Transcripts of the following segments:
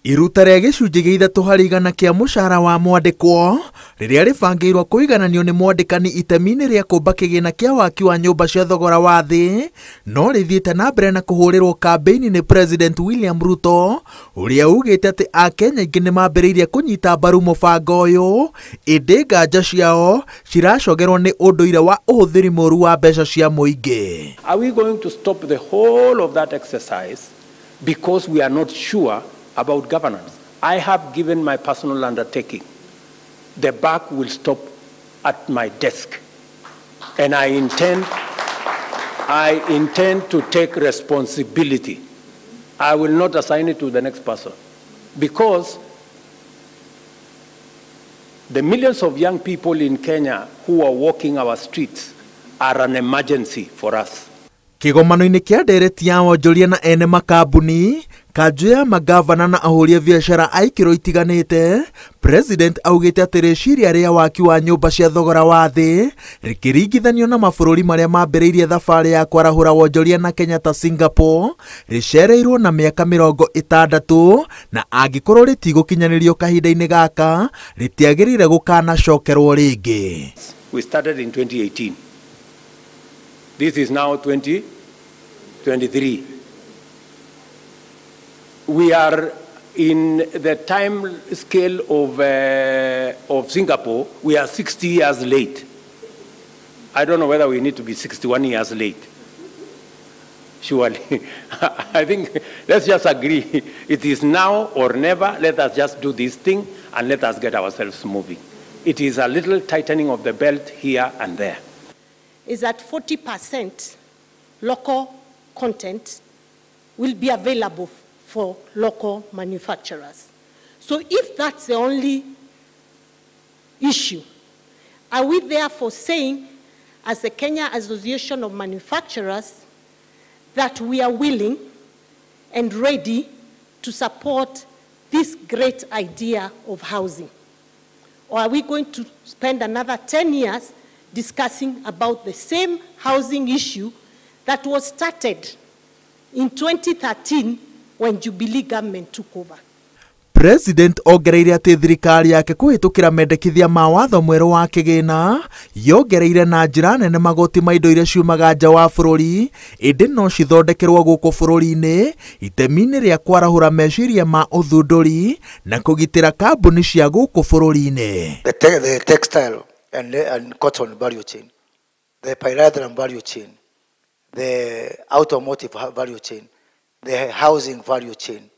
Iruta rĩa gĩcunjĩ gĩa 3% kĩa mũcara wa mwandĩkwo rĩrĩa rĩbangĩirwo kũigananio nĩ mwandĩkani itemi-inĩ rĩa kũmba kĩgĩna kĩa waki wa nyũmba cia thogora wa thĩ no rĩthiĩte na mbere na kũhũrĩrwo kambĩini nĩ President William Ruto ũrĩa ugĩte atĩ Akenya aingĩ nĩ mambĩrĩirie kũnyita mbaru mũbango ũyũ, ĩndĩ nganja ciao ciracogerwo nĩ ũndũire wa ũhũthĩri mũru wa mbeca cia mũingĩ. Are we going to stop the whole of that exercise because we are not sure about governance? I have given my personal undertaking. The buck will stop at my desk. And I intend to take responsibility. I will not assign it to the next person. Because the millions of young people in Kenya who are walking our streets are an emergency for us. Kĩgomano-inĩ kĩa ndereti ya wonjoria na ene makambuni, kanjũ ya magavana na ahũri a biacara a ikĩro itiganĩte, President augĩte atĩ rĩciria rĩa waki wa nyũmba cia thogora wa thĩ rĩkĩringithanio na mabũrũri marĩa mambĩrĩirie thabarĩ ya kwarahũra wonjoria na Kenya ta Singapore rĩcereirwo na mĩaka 60 na angĩkorwo rĩtigũkinyanĩrio kahinda-inĩ gaka rĩtiagĩrĩire gũkanacokerwo rĩngĩ. We started in 2018. This is now 2023. We are in the time scale of Singapore. We are 60 years late. I don't know whether we need to be 61 years late. Surely. I think let's just agree. It is now or never. Let us just do this thing and let us get ourselves moving. It is a little tightening of the belt here and there. Is that 40% local content will be available for local manufacturers. So if that's the only issue, are we therefore saying, as the Kenya Association of Manufacturers, that we are willing and ready to support this great idea of housing? Or are we going to spend another 10 years discussing about the same housing issue that was started in 2013 when Jubilee government took over? President ongereire atĩ thirikari yake kũhĩtũkĩra mendekithia ma watho mwerũ wa kĩgĩna yongereire na njĩra nene magoti ma indo iria ciumaga nja wa bũrũri, ĩndĩ no cithondekerwo gũkũ bũrũri-inĩ itemi-inĩ rĩa kwarahũra meciria ma ũthundũri na kũgitĩra kambuni cia gũkũ bũrũri-inĩ. The textile and cotton value chain, the bilateral value chain, the automotive value chain, the housing value chain.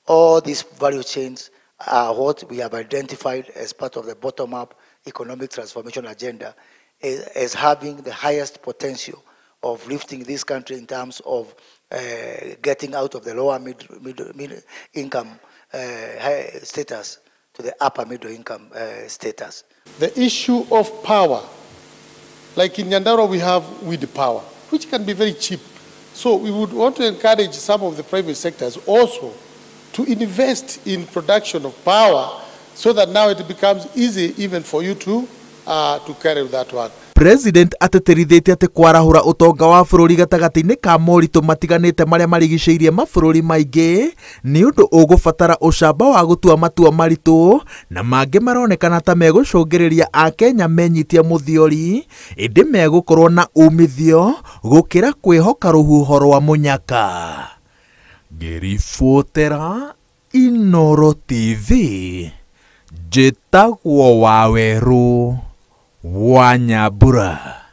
All these value chains are what we have identified as part of the bottom-up economic transformation agenda as having the highest potential of lifting this country in terms of getting out of the lower middle income status to the upper middle income status. The issue of power, like in Nyandarua we have wind power, which can be very cheap. So we would want to encourage some of the private sectors also to invest in production of power so that now it becomes easy even for you to carry that one. President ateterithĩtie atĩ kwarahũra ũtonga wa bũrũri gatagatĩ-inĩ ka moritũ matiganĩte marĩa marigicĩirie mabũrũri maingĩ nĩ ũndũ ũgũbatara ũcamba wa gũtua matua maritũ na mangĩ maronekana ta megũcũngĩrĩria Akenya menyitie mũthiori, ĩndĩ megũkorwo na umithio gũkĩra kwĩhoka rũhuho rwa mũnyaka. Ngĩribotera Inooro TV, njĩtagwo Waweru wa Nyambura.